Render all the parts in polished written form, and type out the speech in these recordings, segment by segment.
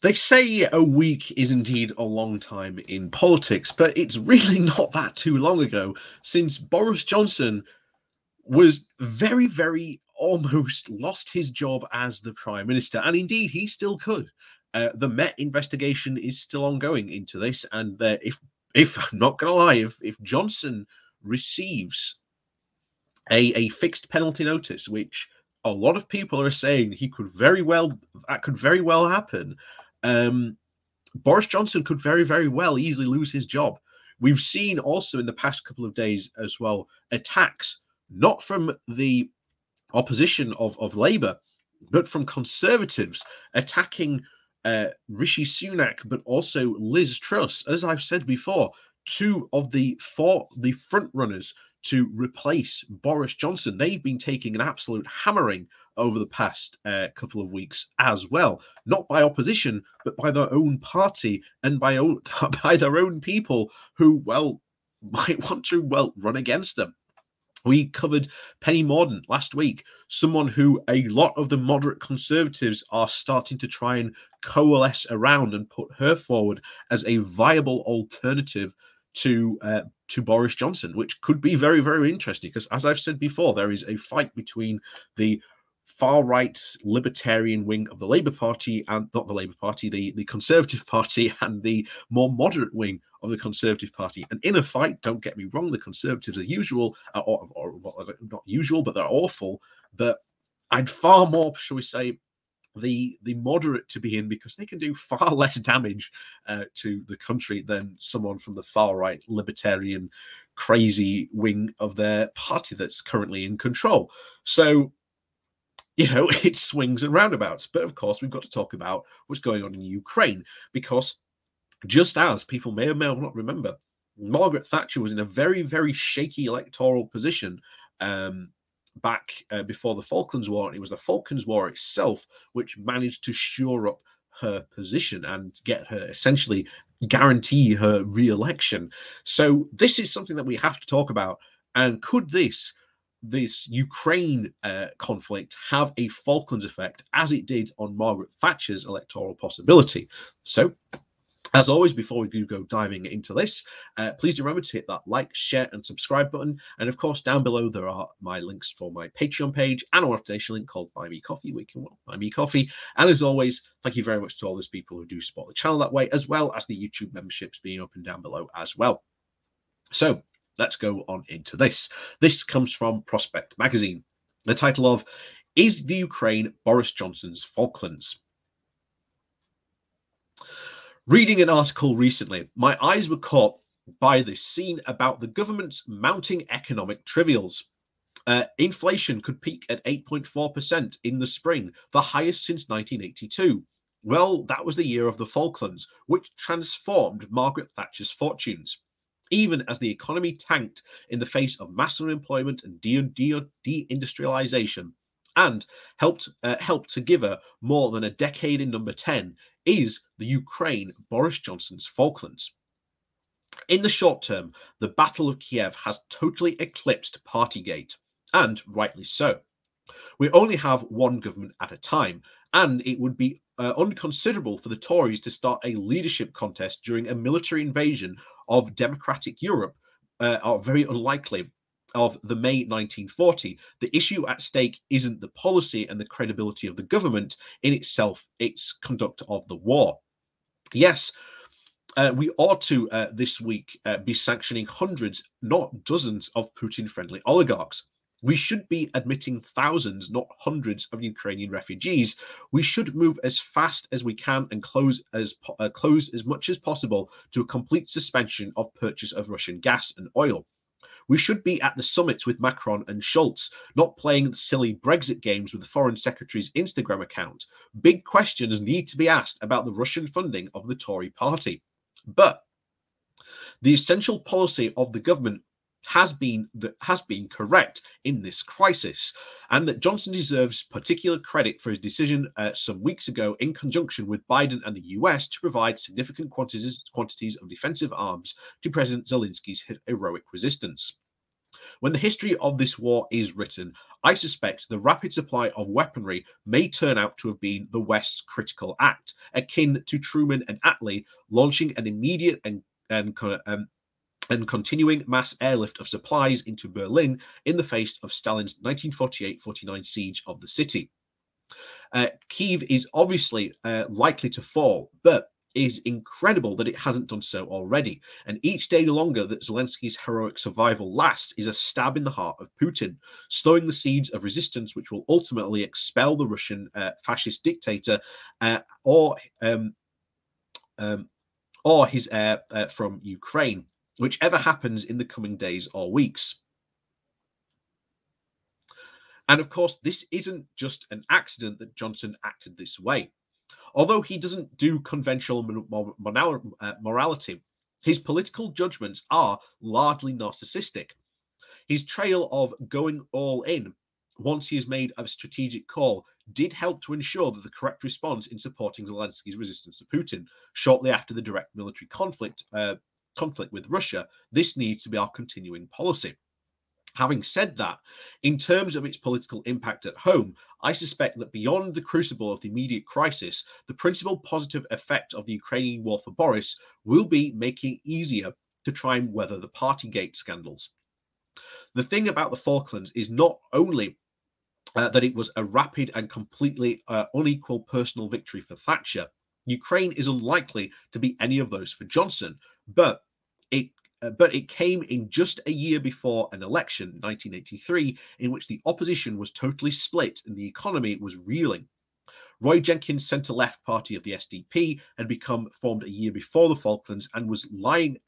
They say a week is indeed a long time in politics, but it's really not that too long ago since Boris Johnson was very almost lost his job as the Prime Minister. And indeed, he still could. The Met investigation is still ongoing into this. And if I'm not going to lie, if Johnson receives a fixed penalty notice, which a lot of people are saying that could very well happen, Boris Johnson could very well easily lose his job. We've seen also in the past couple of days as well attacks, not from the opposition of Labour, but from Conservatives attacking Rishi Sunak, but also Liz Truss. As I've said before, two of the front runners to replace Boris Johnson, they've been taking an absolute hammering over the past couple of weeks as well, not by opposition, but by their own party and by their own people who, well, might want to, run against them. We covered Penny Mordaunt last week, someone who a lot of the moderate Conservatives are starting to try and coalesce around and put her forward as a viable alternative to Boris Johnson, which could be very interesting because, as I've said before, there is a fight between the far-right libertarian wing of the Labour Party, and not the Labour Party, the Conservative Party, and the more moderate wing of the Conservative Party. And in a fight, don't get me wrong, the Conservatives are usual, or not usual, but they're awful. But I'd far more, shall we say, the moderate to be in, because they can do far less damage to the country than someone from the far-right libertarian crazy wing of their party that's currently in control. So, you know, it swings and roundabouts. But of course, we've got to talk about what's going on in Ukraine, because just as people may or may not remember, Margaret Thatcher was in a very shaky electoral position back before the Falklands War. And it was the Falklands War itself which managed to shore up her position and get her, essentially guarantee her re-election. So this is something that we have to talk about. And could this Ukraine conflict have a Falklands effect as it did on Margaret Thatcher's electoral possibility? So, as always, before we do go diving into this, please do remember to hit that like, share, and subscribe button. And of course, down below, there are my links for my Patreon page and a motivation link called Buy Me Coffee, where you can buy me coffee. And as always, thank you very much to all those people who do support the channel that way, as well as the YouTube memberships being open down below as well. So, let's go on into this. This comes from Prospect magazine. The title of Is the Ukraine Boris Johnson's Falklands? Reading an article recently, my eyes were caught by this scene about the government's mounting economic trivials. Inflation could peak at 8.4% in the spring, the highest since 1982. Well, that was the year of the Falklands, which transformed Margaret Thatcher's fortunes. Even as the economy tanked in the face of mass unemployment and deindustrialization, and helped to give her more than a decade in number 10, is the Ukraine Boris Johnson's Falklands. In the short term, the Battle of Kiev has totally eclipsed Partygate, and rightly so. We only have one government at a time, and it would be unconsiderable for the Tories to start a leadership contest during a military invasion of democratic Europe, are very unlikely, of the May 1940. The issue at stake isn't the policy and the credibility of the government in itself, it's conduct of the war. Yes, we ought to this week be sanctioning hundreds, not dozens, of Putin-friendly oligarchs. We should be admitting thousands, not hundreds, of Ukrainian refugees. We should move as fast as we can and close as much as possible to a complete suspension of purchase of Russian gas and oil. We should be at the summits with Macron and Schultz, not playing the silly Brexit games with the Foreign Secretary's Instagram account. Big questions need to be asked about the Russian funding of the Tory party. But the essential policy of the government has been correct in this crisis, and that Johnson deserves particular credit for his decision some weeks ago in conjunction with Biden and the US to provide significant quantities of defensive arms to President Zelensky's heroic resistance. When the history of this war is written, I suspect the rapid supply of weaponry may turn out to have been the West's critical act, akin to Truman and Attlee launching an immediate and continuing mass airlift of supplies into Berlin in the face of Stalin's 1948-49 siege of the city. Kyiv is obviously likely to fall, but it is incredible that it hasn't done so already. And each day longer that Zelensky's heroic survival lasts is a stab in the heart of Putin, slowing the seeds of resistance which will ultimately expel the Russian fascist dictator or his heir from Ukraine, whichever happens in the coming days or weeks. And of course, this isn't just an accident that Johnson acted this way. Although he doesn't do conventional morality, his political judgments are largely narcissistic. His trail of going all in once he has made a strategic call did help to ensure that the correct response in supporting Zelensky's resistance to Putin shortly after the direct military conflict with Russia. This needs to be our continuing policy. Having said that, in terms of its political impact at home, I suspect that beyond the crucible of the immediate crisis, the principal positive effect of the Ukrainian war for Boris will be making it easier to try and weather the Partygate scandals. The thing about the Falklands is not only that it was a rapid and completely unequal personal victory for Thatcher. Ukraine is unlikely to be any of those for Johnson, but it came in just a year before an election, 1983, in which the opposition was totally split and the economy was reeling. Roy Jenkins' centre-left party of the SDP had become formed a year before the Falklands and was laying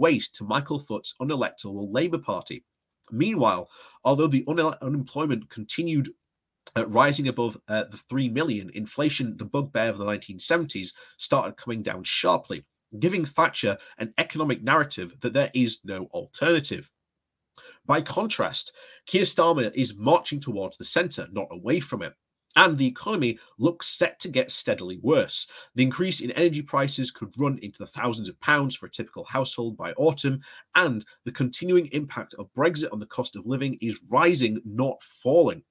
waste to Michael Foot's unelectable Labour Party. Meanwhile, although the unemployment continued rising above the 3 million, inflation, the bugbear of the 1970s, started coming down sharply, giving Thatcher an economic narrative that there is no alternative. By contrast, Keir Starmer is marching towards the centre, not away from it, and the economy looks set to get steadily worse. The increase in energy prices could run into the thousands of pounds for a typical household by autumn, and the continuing impact of Brexit on the cost of living is rising, not falling.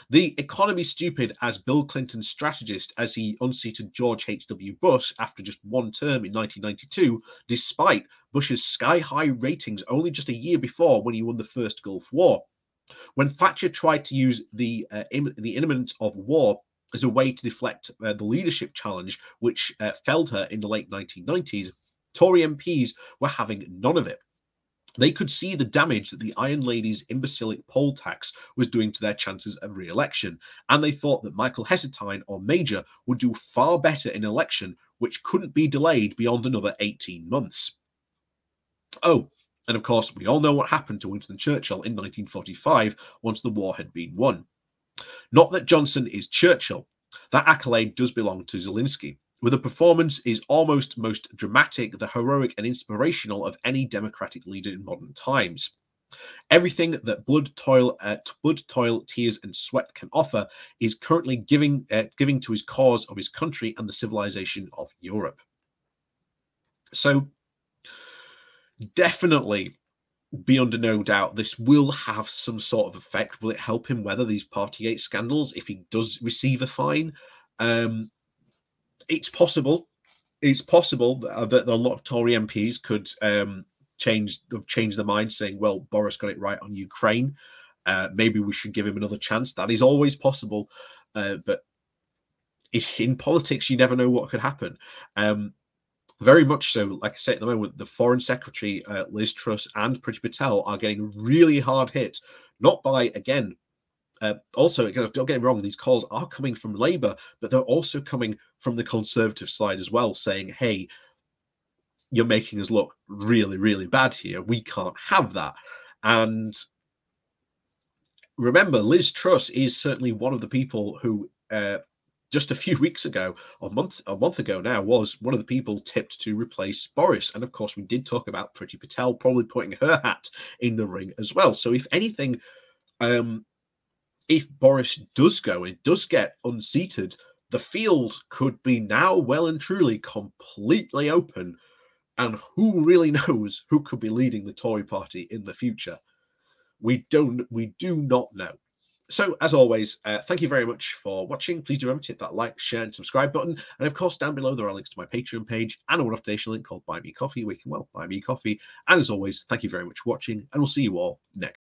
The economy stupid as Bill Clinton's strategist as he unseated George H.W. Bush after just one term in 1992, despite Bush's sky-high ratings only just a year before when he won the first Gulf War. When Thatcher tried to use the imminence of war as a way to deflect the leadership challenge, which felled her in the late 1990s, Tory MPs were having none of it. They could see the damage that the Iron Lady's imbecilic poll tax was doing to their chances of re-election, and they thought that Michael Heseltine or Major would do far better in an election which couldn't be delayed beyond another 18 months. Oh, and of course, we all know what happened to Winston Churchill in 1945 once the war had been won. Not that Johnson is Churchill. That accolade does belong to Zelensky, where the performance is almost most dramatic, the heroic and inspirational of any democratic leader in modern times. Everything that blood, toil, tears, and sweat can offer is currently giving to his cause of his country and the civilization of Europe. So, definitely be under no doubt this will have some sort of effect. Will it help him weather these Partygate scandals if he does receive a fine? It's possible. It's possible that a lot of Tory MPs could change their mind, saying, well, Boris got it right on Ukraine. Maybe we should give him another chance. That is always possible. But in politics, you never know what could happen. Very much so, like I say at the moment, the Foreign Secretary, Liz Truss, and Priti Patel are getting really hard hit, not by, again, also, don't get me wrong, these calls are coming from Labour, but they're also coming from the Conservative side as well, saying, hey, you're making us look really, really bad here. We can't have that. And remember, Liz Truss is certainly one of the people who just a few weeks ago, a month ago now, was one of the people tipped to replace Boris. And of course, we did talk about Priti Patel probably putting her hat in the ring as well. So if anything, if Boris does go and does get unseated, the field could be now well and truly completely open. And who really knows who could be leading the Tory party in the future? We do not know. So, as always, thank you very much for watching. Please do remember to hit that like, share, and subscribe button. And of course, down below, there are links to my Patreon page and a one-off donation link called Buy Me Coffee, where you can, well, buy me coffee. And as always, thank you very much for watching, and we'll see you all next.